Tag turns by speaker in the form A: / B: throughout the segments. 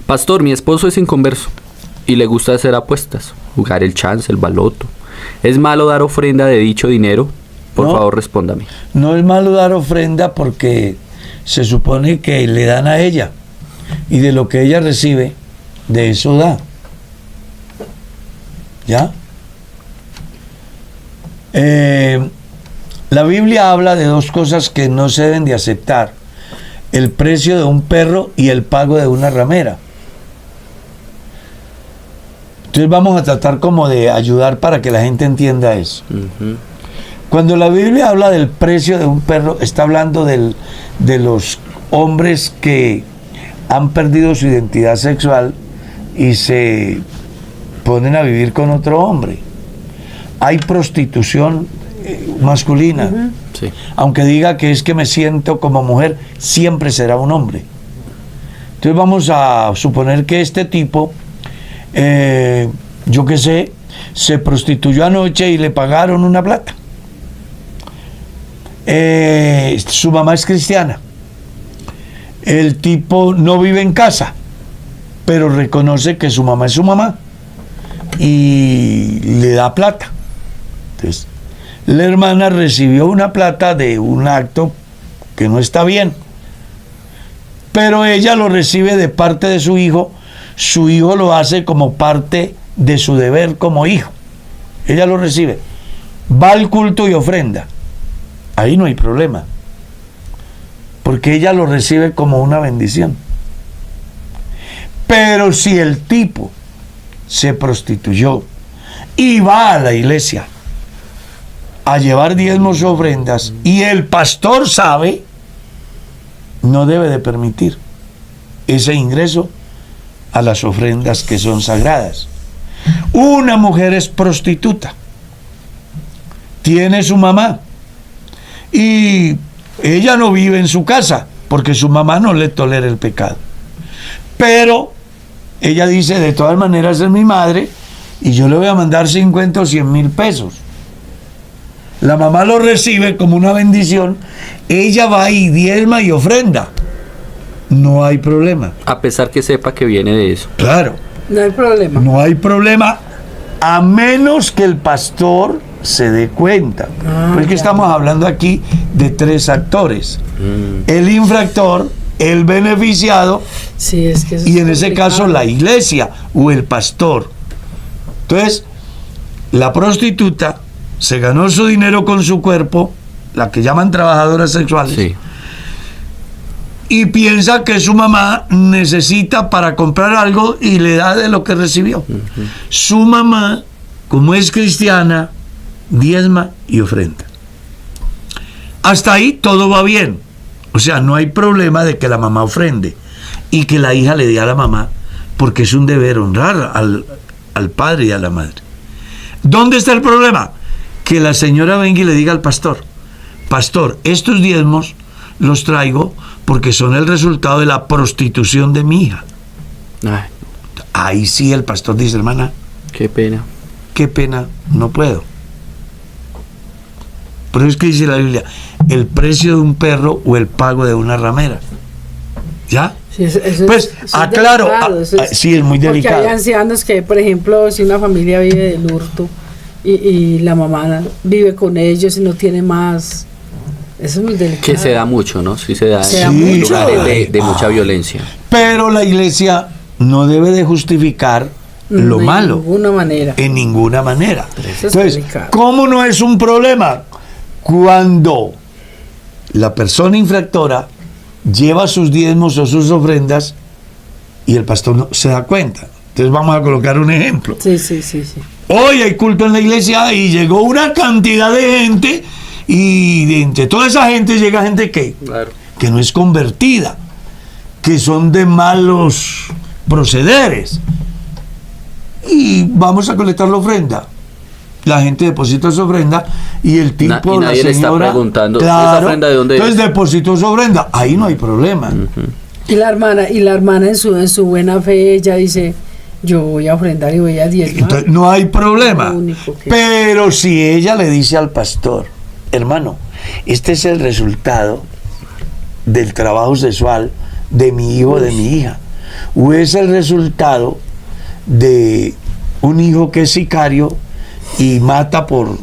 A: Pastor, mi esposo es inconverso y le gusta hacer apuestas, jugar el chance, el baloto. ¿Es malo dar ofrenda de dicho dinero? Por favor, respóndame.
B: No es malo dar ofrenda porque se supone que le dan a ella y de lo que ella recibe, de eso da. ¿Ya? La Biblia habla de dos cosas que no se deben de aceptar: el precio de un perro y el pago de una ramera. Entonces vamos a tratar como de ayudar para que la gente entienda eso. Cuando la Biblia habla del precio de un perro, está hablando de los hombres que han perdido su identidad sexual y se ponen a vivir con otro hombre. Hay prostitución masculina.
A: Sí.
B: Aunque diga que es que me siento como mujer, siempre será un hombre. Entonces vamos a suponer que este tipo, yo qué sé, se prostituyó anoche y le pagaron una plata. Su mamá es cristiana. El tipo no vive en casa, pero reconoce que su mamá es su mamá y le da plata. Entonces, la hermana recibió una plata de un acto que no está bien, pero ella lo recibe de parte de su hijo. Su hijo lo hace como parte de su deber como hijo. Ella lo recibe, va al culto y ofrenda. Ahí no hay problema, porque ella lo recibe como una bendición. Pero si el tipo se prostituyó y va a la iglesia a llevar diezmos o ofrendas y el pastor sabe, no debe de permitir ese ingreso a las ofrendas que son sagradas. Una mujer es prostituta, tiene su mamá y ella no vive en su casa porque su mamá no le tolera el pecado, pero ella dice: de todas maneras es mi madre y yo le voy a mandar 50 o 100 mil pesos. La mamá lo recibe como una bendición, ella va y diezma y ofrenda. No hay problema.
A: A pesar que sepa que viene de eso.
B: Claro.
C: No hay problema.
B: No hay problema, a menos que el pastor se dé cuenta. Porque estamos hablando aquí de tres actores: el infractor, el beneficiado,
C: sí, es que
B: y en ese caso la iglesia o el pastor. Entonces, la prostituta se ganó su dinero con su cuerpo, la que llaman trabajadoras sexuales,
A: Sí.
B: y piensa que su mamá necesita para comprar algo y le da de lo que recibió. Su mamá, como es cristiana, diezma y ofrenda. Hasta ahí todo va bien. O sea, no hay problema de que la mamá ofrende y que la hija le dé a la mamá, porque es un deber honrar al padre y a la madre. ¿Dónde está el problema? Que la señora venga y le diga al pastor: pastor, estos diezmos los traigo porque son el resultado de la prostitución de mi hija.
A: Ay,
B: Ahí sí el pastor dice: hermana,
A: qué pena.
B: qué pena, no puedo. Por eso es que dice la Biblia: el precio de un perro o el pago de una ramera. ¿Ya?
C: Sí, eso
B: pues
C: es
B: aclaro,
C: delicado,
B: sí, es muy delicado.
C: Porque hay ancianos que, por ejemplo, si una familia vive del hurto y la mamá vive con ellos y no tiene más, eso es muy delicado.
A: Que se da mucho, ¿no? Sí, se da
C: Se da
A: en
C: mucho.
A: lugares de mucha violencia.
B: Pero la iglesia no debe de justificar lo malo.
C: De ninguna manera.
B: En ninguna manera.
C: Eso es
B: Entonces,
C: delicado.
B: ¿cómo no es un problema? Cuando la persona infractora lleva sus diezmos o sus ofrendas y el pastor no se da cuenta. Entonces vamos a colocar un ejemplo.
C: Sí.
B: Hoy hay culto en la iglesia y llegó una cantidad de gente, y de entre toda esa gente llega gente
A: Claro.
B: que no es convertida, que son de malos procederes, y vamos a colectar la ofrenda. La gente deposita su ofrenda y el tipo,
A: Y nadie
B: la
A: le está
B: señora,
A: preguntando,
B: claro,
A: ¿esa ofrenda de dónde es?
B: entonces depositó su ofrenda, ahí no hay problema.
C: Y la hermana en su buena fe, ella dice: yo voy a ofrendar y voy a diezmar.
B: Entonces, no hay problema.
C: Lo único que-
B: Pero si ella le dice al pastor: hermano, este es el resultado del trabajo sexual de mi hijo o de mi hija, o es el resultado de un hijo que es sicario y mata por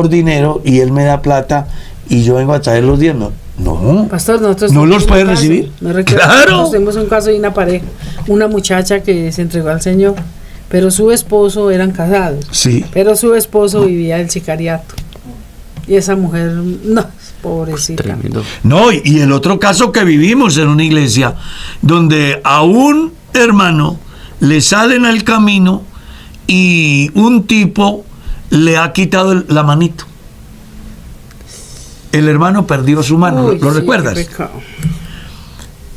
B: dinero y él me da plata y yo vengo a traer los diezmos? No,
C: Pastor, nosotros
B: no
C: tuvimos
B: los
C: un
B: puede
C: caso,
B: recibir.
C: no recuerdo,
B: Claro.
C: nosotros tuvimos un caso de una pareja, una muchacha que se entregó al Señor, pero su esposo eran casados,
B: Sí.
C: pero su esposo vivía el sicariato. Y esa mujer, no, pobrecita.
A: Tremendo.
B: No, y el otro caso que vivimos en una iglesia, donde a un hermano le salen al camino y un tipo le ha quitado la manito. El hermano perdió su mano,
C: Uy,
B: ¿lo
C: sí,
B: recuerdas?
C: qué pecado.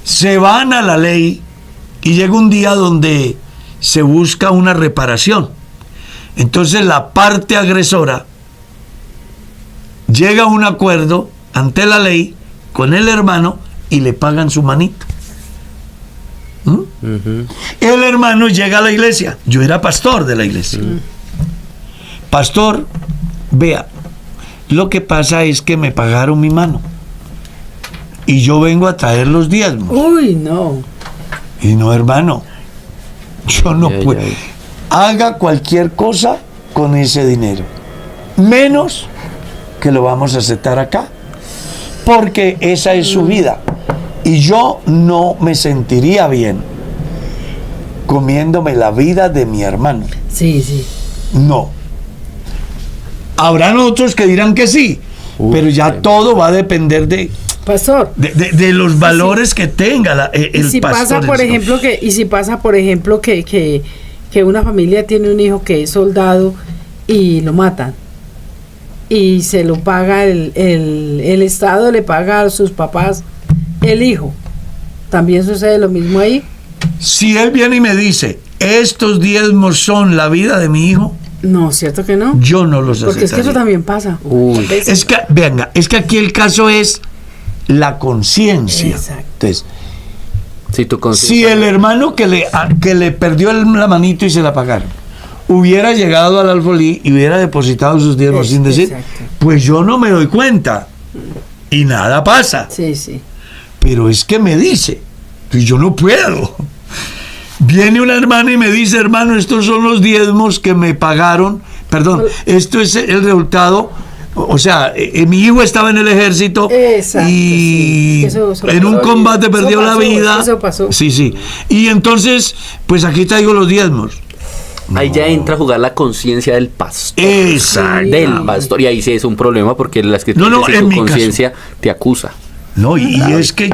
B: Se van a la ley y llega un día donde se busca una reparación. Entonces la parte agresora llega a un acuerdo ante la ley con el hermano y le pagan su manito. ¿Mm?
A: Ujú.
B: El hermano llega a la iglesia. Yo era pastor de la iglesia. Pastor, vea, lo que pasa es que me pagaron mi mano y yo vengo a traer los diezmos.
C: Uy, no.
B: Y no, hermano, yo no
A: Ay,
B: puedo.
A: ay.
B: Haga cualquier cosa con ese dinero, menos que lo vamos a aceptar acá, porque esa es su vida. Y yo no me sentiría bien comiéndome la vida de mi hermano.
C: Sí, sí.
B: No. Habrán otros que dirán que sí,
A: Uy,
B: pero ya
A: sí.
B: todo va a depender de
C: Pastor,
B: los valores que tenga
C: y
B: el
C: si
B: pastor.
C: pasa, por ejemplo, que una familia tiene un hijo que es soldado y lo matan y se lo paga el Estado, le paga a sus papás el hijo, ¿también sucede lo mismo ahí?
B: Si él viene y me dice, estos diezmos son la vida de mi hijo,
C: No, ¿cierto que no?
B: yo no los
C: Porque es que eso
B: aceptaría.
C: también pasa.
A: Uy.
C: A veces.
B: Es que, venga, es que aquí el caso es la conciencia.
C: Exacto.
B: Entonces,
A: Si tu
B: si
A: conciencia-
B: el hermano que le perdió la manito y se la pagaron, hubiera llegado al alfolí y hubiera depositado sus diezmos sin decir,
C: Exacto.
B: pues yo no me doy cuenta y nada pasa.
C: Sí, sí.
B: Pero es que me dice, y yo no puedo. Viene una hermana y me dice, hermano, estos son los diezmos que me pagaron, perdón, esto es el resultado, o sea, mi hijo estaba en el ejército
C: Exacto,
B: y
C: sí. Eso
B: en un
C: pasó.
B: combate
C: Eso
B: perdió la
C: pasó,
B: vida.
C: eso pasó.
B: Sí, sí. Y entonces, pues aquí traigo los diezmos.
A: Ahí ya entra a jugar la conciencia del pastor.
B: Exacto.
A: Del pastor. Y ahí sí es un problema porque la escritura
B: No,
A: dice que
B: en
A: tu
B: mi caso.
A: conciencia te acusa.
B: No, y es que,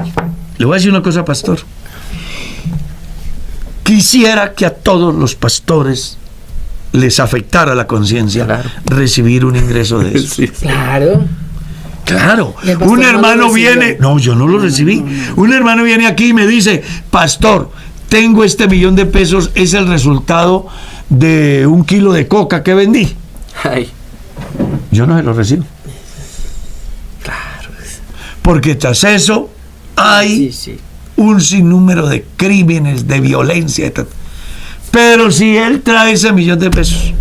B: le voy a decir una cosa, pastor. Quisiera que a todos los pastores les afectara la conciencia
A: Claro.
B: recibir un ingreso de eso.
A: Sí.
C: Claro.
B: Claro,
C: Y el pastor
B: un
C: no lo
B: hermano
C: recibió.
B: viene, no, yo no lo recibí. Un hermano viene aquí y me dice, pastor, tengo este millón de pesos, es el resultado de 1 kilo de coca que vendí.
A: Ay,
B: Yo no se lo recibo. Porque tras eso hay
C: Sí, sí.
B: un sinnúmero de crímenes, de violencia. Pero si él trae ese millón de pesos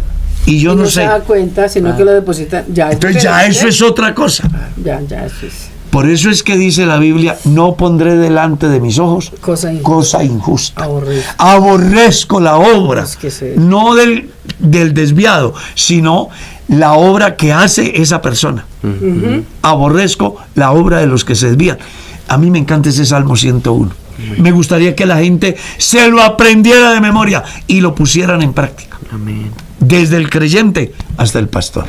B: y yo
C: Y
B: no
C: no
B: sé,
C: se da cuenta, sino que lo depositan. Ya,
B: entonces ya eso es otra cosa.
C: Ya, eso es
B: Por eso es que dice la Biblia, no pondré delante de mis ojos
C: cosa injusta.
B: cosa injusta.
C: Aburrido.
B: Aborrezco la obra,
C: Es que se-
B: no del desviado, sino la obra que hace esa persona. Aborrezco la obra de los que se desvían. A mí me encanta ese Salmo 101. Me gustaría que la gente se lo aprendiera de memoria y lo pusieran en práctica,
A: amén.
B: desde el creyente hasta el pastor.